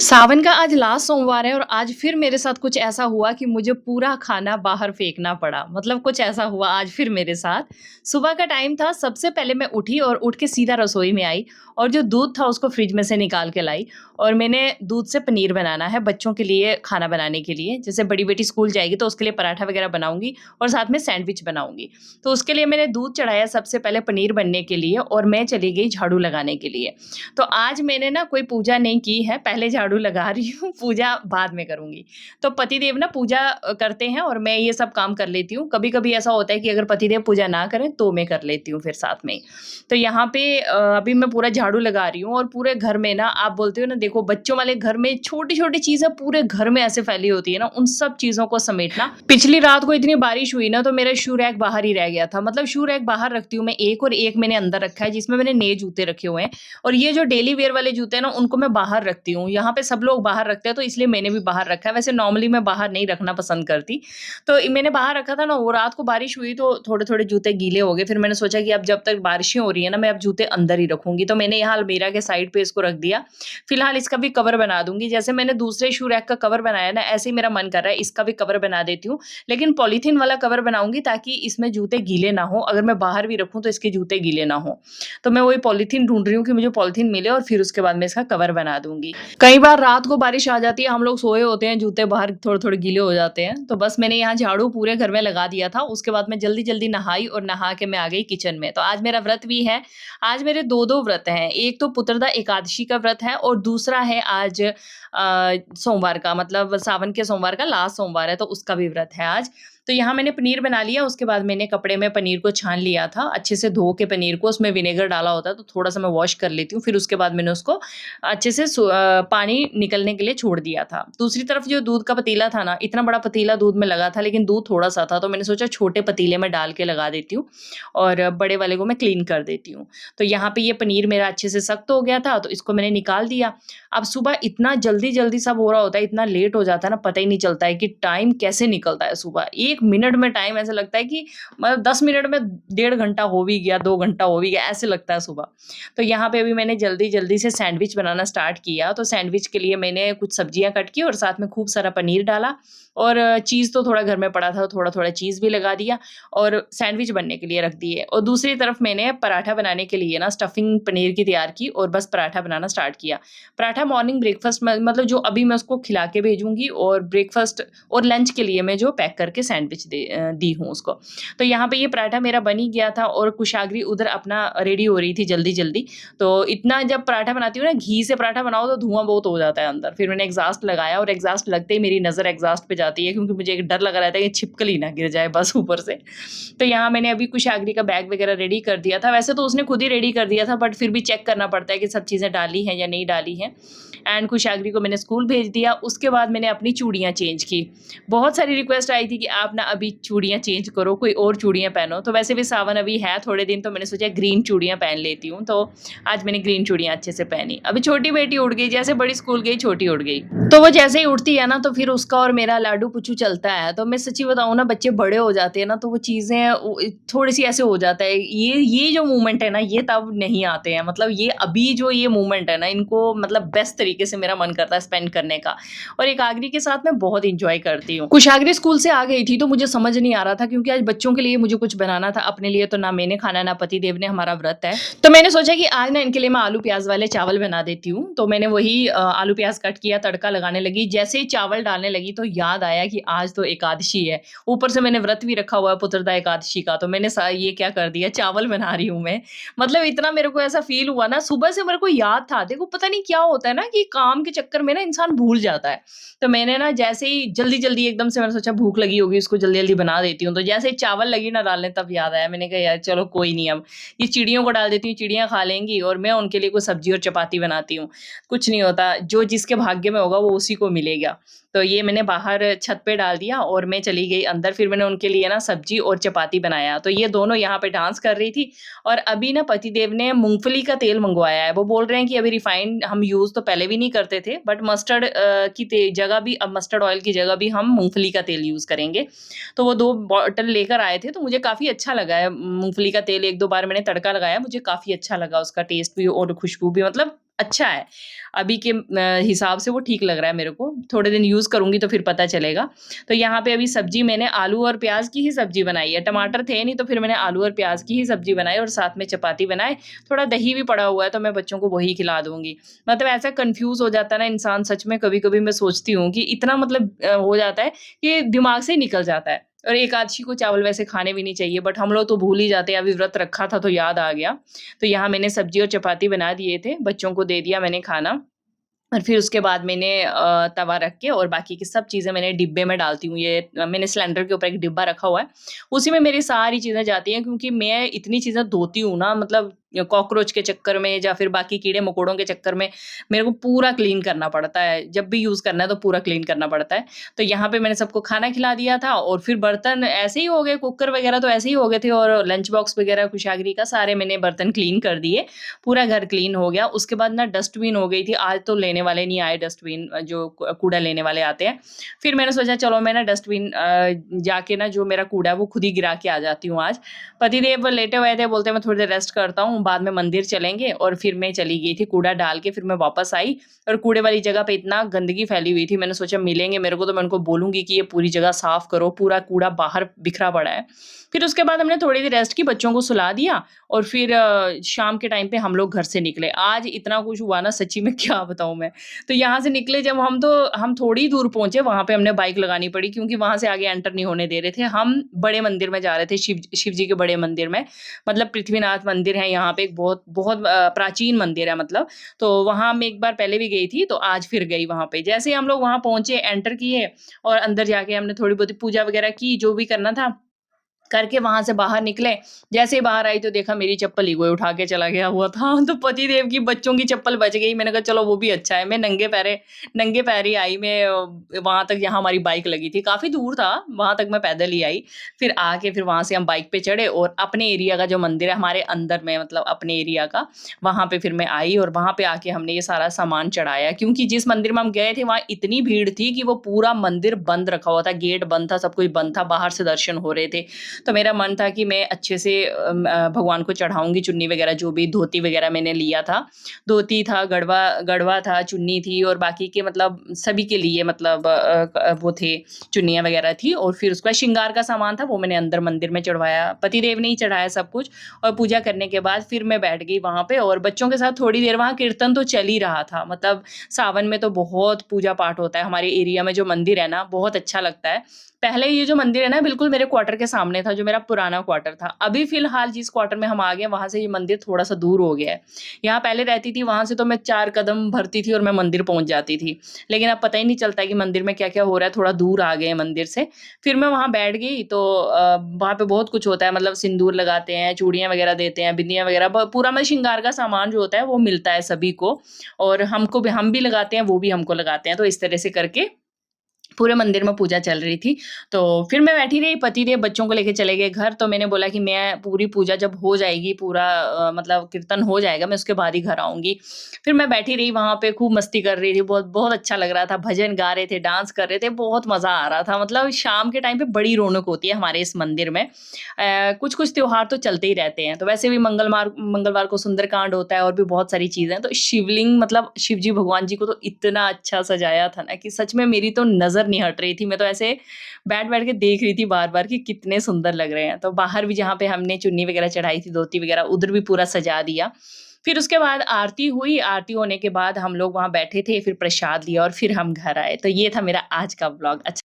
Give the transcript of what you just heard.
सावन का आज लास्ट सोमवार है और आज फिर मेरे साथ कुछ ऐसा हुआ कि मुझे पूरा खाना बाहर फेंकना पड़ा। मतलब कुछ ऐसा हुआ आज फिर मेरे साथ। सुबह का टाइम था, सबसे पहले मैं उठी और उठ के सीधा रसोई में आई और जो दूध था उसको फ्रिज में से निकाल के लाई और मैंने दूध से पनीर बनाना है बच्चों के लिए खाना बनाने के लिए। जैसे बड़ी बेटी स्कूल जाएगी तो उसके लिए पराठा वगैरह बनाऊँगी और साथ में सैंडविच बनाऊँगी। तो उसके लिए मैंने दूध चढ़ाया सबसे पहले पनीर बनने के लिए और मैं चली गई झाड़ू लगाने के लिए। तो आज मैंने ना कोई पूजा नहीं की है, पहले झाड़ू लगा रही हूँ, पूजा बाद में करूँगी। तो पतिदेव ना पूजा करते हैं और मैं ये सब काम कर लेती हूँ। कभी-कभी ऐसा होता है कि अगर पतिदेव पूजा ना करें, तो मैं कर लेती हूँ फिर साथ में। तो यहाँ पे अभी मैं पूरा झाड़ू लगा रही हूँ और पूरे घर में ना आप बोलते हो ना देखो बच्चों वाले घर में छोटी-छोटी चीज़ें पूरे घर में ऐसे फैली होती है ना, उन सब चीज़ों को समेटना। पिछली रात को इतनी बारिश हुई ना तो मेरा शू रैक बाहर ही रह गया था। मतलब शू रैक बाहर रखती हूँ मैं एक और एक मैंने अंदर रखा है जिसमें मैंने नए जूते रखे हुए हैं। और ये जो डेली वियर वाले जूते हैं ना, उनको मैं बाहर रखती हूँ। यहाँ पे सब लोग बाहर रखते हैं, तो इसलिए मैंने भी बाहर रखा है। वैसे नॉर्मली मैं बाहर नहीं रखना पसंद करती। तो मैंने बाहर रखा था ना, वो रात को बारिश हुई तो थोड़े-थोड़े जूते गीले हो गए। फिर मैंने सोचा कि अब जब तक बारिशें हो रही है ना, मैं अब जूते अंदर ही रखूँगी। तो मैंने यहाँ अलमीरा के साइड पे इसको रख दिया। फिलहाल इसका भी कवर बना दूँगी। जैसे मैंने दूसरे शू रैक का कवर बनाया ना, ऐसे ही मेरा मन कर रहा है इसका भी कवर बना देती हूँ। लेकिन पॉलीथीन वाला कवर बनाऊँगी ताकि इसमें जूते गीले ना हों। अगर मैं बाहर भी रखूँ तो इसके जूते गीले ना हों। तो मैं वही पॉलीथीन ढूँढ रही हूँ कि मुझे पॉलीथीन मिले और फिर उसके बाद मैं इसका कवर बना दूँगी। कई बार रात को बारिश आ जाती है, हम लोग सोए होते हैं, जूते बाहर थोड़े-थोड़े गीले हो जाते हैं। तो बस मैंने यहाँ झाड़ू पूरे घर में लगा दिया था। उसके बाद मैं जल्दी-जल्दी नहाई और नहा के मैं आ गई किचन में। तो आज मेरा व्रत भी है। आज मेरे 2-2 व्रत हैं। एक तो पुत्रदा एकादशी का व्रत है और दूसरा है आज सोमवार का, मतलब सावन के सोमवार का लास्ट सोमवार है, तो उसका भी व्रत है आज। तो यहाँ मैंने पनीर बना लिया, उसके बाद मैंने कपड़े में पनीर को छान लिया था। अच्छे से धो के पनीर को, उसमें विनेगर डाला होता है तो थोड़ा-सा मैं वॉश कर लेती हूँ। फिर उसके बाद मैंने उसको अच्छे से पानी निकलने के लिए छोड़ दिया था। दूसरी तरफ जो दूध का पतीला था ना, इतना बड़ा पतीला दूध में लगा था लेकिन दूध थोड़ा-सा था, तो मैंने सोचा छोटे पतीले में डाल के लगा देती हूँ और बड़े वाले को मैं क्लीन कर देती हूँ। तो यहाँ पे ये पनीर मेरा अच्छे से सख्त हो गया था, तो इसको मैंने निकाल दिया। अब सुबह इतना जल्दी-जल्दी सब हो रहा होता है, इतना लेट हो जाता है ना, पता ही नहीं चलता है कि टाइम कैसे निकलता है सुबह। 1 मिनट में टाइम ऐसा लगता है कि मतलब 10 मिनट में डेढ़ घंटा हो भी गया, 2 घंटा हो भी गया, ऐसे लगता है सुबह। तो यहाँ पे अभी मैंने जल्दी-जल्दी से सैंडविच बनाना स्टार्ट किया, तो सैंडविच के लिए मैंने कुछ सब्जियाँ कट की और साथ में खूब सारा पनीर डाला और चीज़ तो थोड़ा घर में पड़ा था, तो थोड़ा-थोड़ा चीज़ भी लगा दिया और सैंडविच बनने के लिए रख दिए। और दूसरी तरफ मैंने पराठा बनाने के लिए ना स्टफिंग पनीर की तैयार की और बस पराठा बनाना स्टार्ट किया। पराठा मॉर्निंग ब्रेकफ़ास्ट में मतलब जो अभी मैं उसको खिला के भेजूँगी और ब्रेकफ़ास्ट और लंच के लिए मैं जो पैक करके सैंडविच दी हूँ उसको। तो यहाँ पे ये पराठा मेरा बन ही गया था और कुशाग्री उधर अपना रेडी हो रही थी जल्दी-जल्दी। तो इतना जब पराठा बनाती हूँ ना, घी से पराठा बनाओ तो धुआँ बहुत हो जाता है अंदर। फिर मैंने एग्ज़ॉस्ट लगाया और एग्ज़ॉस्ट लगते ही मेरी नज़र एग्ज़ॉस्ट पे जाती है क्योंकि मुझे एक डर लगा रहता है कि छिपकली ना गिर जाए बस ऊपर से। तो यहाँ मैंने अभी कुशाग्री का बैग वगैरह रेडी कर दिया था। वैसे तो उसने खुद ही रेडी कर दिया था बट फिर भी चेक करना पड़ता है कि सब चीज़ें डाली हैं या नहीं डाली हैं। एंड कुशाग्री को मैंने स्कूल भेज दिया। उसके बाद मैंने अपनी चूड़ियाँ चेंज की। बहुत सारी रिक्वेस्ट आई थी कि आप ना अभी चूड़ियाँ चेंज करो, कोई और चूड़ियाँ पहनो। तो वैसे भी सावन अभी है थोड़े दिन, तो मैंने सोचा ग्रीन चूड़ियाँ पहन लेती हूँ। तो आज मैंने ग्रीन चूड़ियाँ अच्छे से पहनी। अभी छोटी बेटी उठ गई, जैसे बड़ी स्कूल गई, छोटी उठ गई। तो वो जैसे ही उठती है ना, तो फिर उसका और मेरा लाडू-पुचू चलता है। तो मैं सच्ची बताऊँ ना, बच्चे बड़े हो जाते हैं ना, तो वो चीज़ें थोड़ी-सी ऐसे हो जाता है। ये जो मोमेंट है ना, ये तब नहीं आते हैं। मतलब ये अभी जो ये मोमेंट है ना, इनको मतलब बेस्ट तरीके से मेरा मन करता है स्पेंड करने का। और एकाग्री के साथ मैं बहुत एन्जॉय करती हूँ। कुशाग्री स्कूल से आ गई थी, तो मुझे समझ नहीं आ रहा था क्योंकि आज बच्चों के लिए मुझे कुछ बनाना था, अपने लिए तो ना मैंने खाना, ना पतिदेव ने, हमारा व्रत है। तो मैंने सोचा कि आज ना इनके लिए मैं आलू प्याज़ वाले चावल बना देती हूँ। तो मैंने वही आलू प्याज़ कट किया, तड़का लगाने लगी। जैसे ही चावल डालने लगी तो याद आया कि आज तो एकादशी है। ऊपर से मैंने व्रत भी रखा हुआ है पुत्रदा एकादशी का, तो मैंने ये क्या कर दिया, चावल बना रही हूँ मैं। मतलब इतना मेरे को ऐसा फ़ील हुआ ना, सुबह से मेरे को याद था। देखो पता नहीं क्या होता है ना कि काम के चक्कर में ना इंसान भूल जाता है। तो मैंने ना जैसे ही जल्दी-जल्दी एकदम से मैंने सोचा भूख लगी होगी, इसको जल्दी-जल्दी बना देती हूँ। तो जैसे ही चावल लगी ना डालने, तब याद आया। मैंने कहा यार चलो कोई नहीं, अब ये चिड़ियों को डाल देती हूँ, चिड़ियाँ खा लेंगी और मैं उनके लिए कोई सब्ज़ी और चपाती बनाती हूँ। कुछ नहीं होता, जो जिसके भाग्य में होगा वो उसी को मिलेगा। तो ये मैंने बाहर छत पे डाल दिया और मैं चली गई अंदर, फिर मैंने उनके लिए ना सब्ज़ी और चपाती बनाया। तो ये दोनों यहाँ पे डांस कर रही थी और अभी ना पतिदेव ने मूँगफली का तेल मँगवाया है। वो बोल रहे हैं कि अभी रिफाइंड हम यूज़ तो पहले भी नहीं करते थे, बट मस्टर्ड की जगह भी अब मस्टर्ड ऑयल की जगह भी हम मूँगफली का तेल यूज़ करेंगे। तो वो 2 बॉटल लेकर आए थे, तो मुझे काफ़ी अच्छा लगा है। मूँगफली का तेल 1-2 बार मैंने तड़का लगाया, मुझे काफ़ी अच्छा लगा उसका टेस्ट भी और खुशबू भी, मतलब अच्छा है। अभी के हिसाब से वो ठीक लग रहा है मेरे को। थोड़े दिन यूज़ करूँगी तो फिर पता चलेगा। तो यहाँ पे अभी सब्ज़ी मैंने आलू और प्याज़ की ही सब्ज़ी बनाई है। टमाटर थे नहीं तो फिर मैंने आलू और प्याज़ की ही सब्ज़ी बनाई और साथ में चपाती बनाए। थोड़ा दही भी पड़ा हुआ है तो मैं बच्चों को वही खिला दूँगी। मतलब ऐसा कन्फ्यूज़ हो जाता है ना इंसान, सच में कभी-कभी मैं सोचती हूँ कि इतना मतलब हो जाता है कि दिमाग से ही निकल जाता है। और एकादशी को चावल वैसे खाने भी नहीं चाहिए, बट हम लोग तो भूल ही जाते हैं। अभी व्रत रखा था तो याद आ गया। तो यहाँ मैंने सब्ज़ी और चपाती बना दिए थे, बच्चों को दे दिया मैंने खाना। और फिर उसके बाद मैंने तवा रख के और बाकी की सब चीज़ें मैंने डिब्बे में डालती हूँ। ये मैंने सिलेंडर के ऊपर एक डिब्बा रखा हुआ है, उसी में मेरी सारी चीज़ें जाती हैं, क्योंकि मैं इतनी चीज़ें धोती हूँ ना, मतलब कॉकरोच के चक्कर में या फिर बाकी कीड़े-मकोड़ों के चक्कर में मेरे को पूरा क्लीन करना पड़ता है। जब भी यूज़ करना है तो पूरा क्लीन करना पड़ता है। तो यहाँ पे मैंने सबको खाना खिला दिया था और फिर बर्तन ऐसे ही हो गए, कुकर वगैरह तो ऐसे ही हो गए थे और लंच बॉक्स वगैरह कुशाग्री का सारे मैंने बर्तन क्लीन कर दिए। पूरा घर क्लीन हो गया। उसके बाद ना डस्टबिन हो गई थी, आज तो लेने वाले नहीं आए डस्टबिन, जो कूड़ा लेने वाले आते हैं। फिर मैंने सोचा चलो मैं ना डस्टबिन जाके ना जो मेरा कूड़ा है वो खुद ही गिरा के आ जाती हूँ आज। पतिदेव लेटे हुए थे, बोलते मैं थोड़ी देर रेस्ट करता हूँ, बाद में मंदिर चलेंगे, और फिर मैं चली गई थी कूड़ा डाल के, फिर मैं वापस आई और कूड़े वाली जगह पे इतना गंदगी फैली हुई थी, मैंने सोचा मिलेंगे मेरे को तो मैं उनको बोलूँगी कि ये पूरी जगह साफ करो, पूरा कूड़ा बाहर बिखरा पड़ा है। फिर उसके बाद हमने थोड़ी देर रेस्ट की, बच्चों को सुला दिया और फिर शाम के टाइम पे हम लोग घर से निकले। आज इतना कुछ हुआ ना, सच्ची में क्या बताऊँ मैं। तो यहाँ से निकले जब हम, तो हम थोड़ी ही दूर पहुँचे, वहाँ पे हमने बाइक लगानी पड़ी क्योंकि वहाँ से आगे एंटर नहीं होने दे रहे थे। हम बड़े मंदिर में जा रहे थे, शिव जी के बड़े मंदिर में। मतलब पृथ्वीनाथ मंदिर है यहाँ पे, एक बहुत बहुत प्राचीन मंदिर है मतलब। तो वहाँ मैं एक बार पहले भी गई थी, तो आज फिर गई वहाँ पे। जैसे ही हम लोग वहाँ पहुँचे, एंटर किए और अंदर जाके हमने थोड़ी बहुत पूजा वगैरह की, जो भी करना था करके वहाँ से बाहर निकले। जैसे ही बाहर आई तो देखा मेरी चप्पल ही कोई उठा के चला गया हुआ था। तो पतिदेव की, बच्चों की चप्पल बच गई। मैंने कहा चलो वो भी अच्छा है। मैं नंगे पैर ही आई मैं वहाँ तक जहाँ हमारी बाइक लगी थी। काफ़ी दूर था, वहाँ तक मैं पैदल ही आई। फिर आके फिर वहाँ से हम बाइक पे चढ़े और अपने एरिया का जो मंदिर है हमारे अंदर में, मतलब अपने एरिया का, वहाँ पे फिर मैं आई और वहाँ पे आके हमने ये सारा सामान चढ़ाया। क्योंकि जिस मंदिर में हम गए थे वहाँ इतनी भीड़ थी कि वो पूरा मंदिर बंद रखा हुआ था, गेट बंद था, सब कुछ बंद था, बाहर से दर्शन हो रहे थे। तो मेरा मन था कि मैं अच्छे से भगवान को चढ़ाऊँगी चुन्नी वगैरह, जो भी धोती वगैरह मैंने लिया था। धोती था, गड़वा गड़वा था, चुन्नी थी और बाकी के मतलब सभी के लिए मतलब वो थे, चुन्नियाँ वगैरह थी, और फिर उसके बाद श्रृंगार का सामान था, वो मैंने अंदर मंदिर में चढ़वाया। पतिदेव ने ही चढ़ाया सब कुछ। और पूजा करने के बाद फिर मैं बैठ गई वहाँ पे और बच्चों के साथ थोड़ी देर वहाँ कीर्तन तो चल ही रहा था। मतलब सावन में तो बहुत पूजा पाठ होता है। हमारे एरिया में जो मंदिर है ना, बहुत अच्छा लगता है। पहले ये जो मंदिर है ना, बिल्कुल मेरे क्वार्टर के सामने था, जो मेरा पुराना क्वार्टर था। अभी फ़िलहाल जिस क्वार्टर में हम आ गए हैं, वहाँ से ये मंदिर थोड़ा-सा दूर हो गया है। यहाँ पहले रहती थी, वहाँ से तो मैं 4 कदम भरती थी और मैं मंदिर पहुँच जाती थी। लेकिन अब पता ही नहीं चलता कि मंदिर में क्या-क्या हो रहा है, थोड़ा दूर आ गए हैं मंदिर से। फिर मैं वहाँ बैठ गई तो वहाँ पे बहुत कुछ होता है, मतलब सिंदूर लगाते हैं, चूड़ियाँ वगैरह देते हैं, बिंदियाँ वगैरह, ब पूरा मतलब श्रृंगार का सामान जो होता है, वो मिलता है सभी को, और हम भी लगाते हैं, वो भी हमको लगाते हैं। तो इस तरह से करके पूरे मंदिर में पूजा चल रही थी। तो फिर मैं बैठी रही, पतिदेव बच्चों को लेके चले गए घर, तो मैंने बोला कि मैं पूरी पूजा जब हो जाएगी, पूरा मतलब कीर्तन हो जाएगा, मैं उसके बाद ही घर आऊँगी। फिर मैं बैठी रही वहाँ पे, खूब मस्ती कर रही थी, बहुत बहुत अच्छा लग रहा था, भजन गा रहे थे, डांस कर रहे थे, बहुत मज़ा आ रहा था। मतलब शाम के टाइम पे बड़ी रौनक होती है हमारे इस मंदिर में। कुछ-कुछ त्योहार तो चलते ही रहते हैं, तो वैसे भी मंगलवार को सुंदरकांड होता है और भी बहुत सारी चीज़ें हैं। तो शिवलिंग, मतलब शिव जी भगवान जी को तो इतना अच्छा सजाया था ना कि सच में मेरी तो नज़र नहीं हट रही थी। मैं तो ऐसे बैठ-बैठ के देख रही थी बार-बार कि कितने सुंदर लग रहे हैं। तो बाहर भी जहाँ पे हमने चुन्नी वगैरह चढ़ाई थी, धोती वगैरह, उधर भी पूरा सजा दिया। फिर उसके बाद आरती हुई, आरती होने के बाद हम लोग वहाँ बैठे थे, फिर प्रसाद लिया और फिर हम घर आए। तो ये था मेरा आज का व्लॉग। अच्छा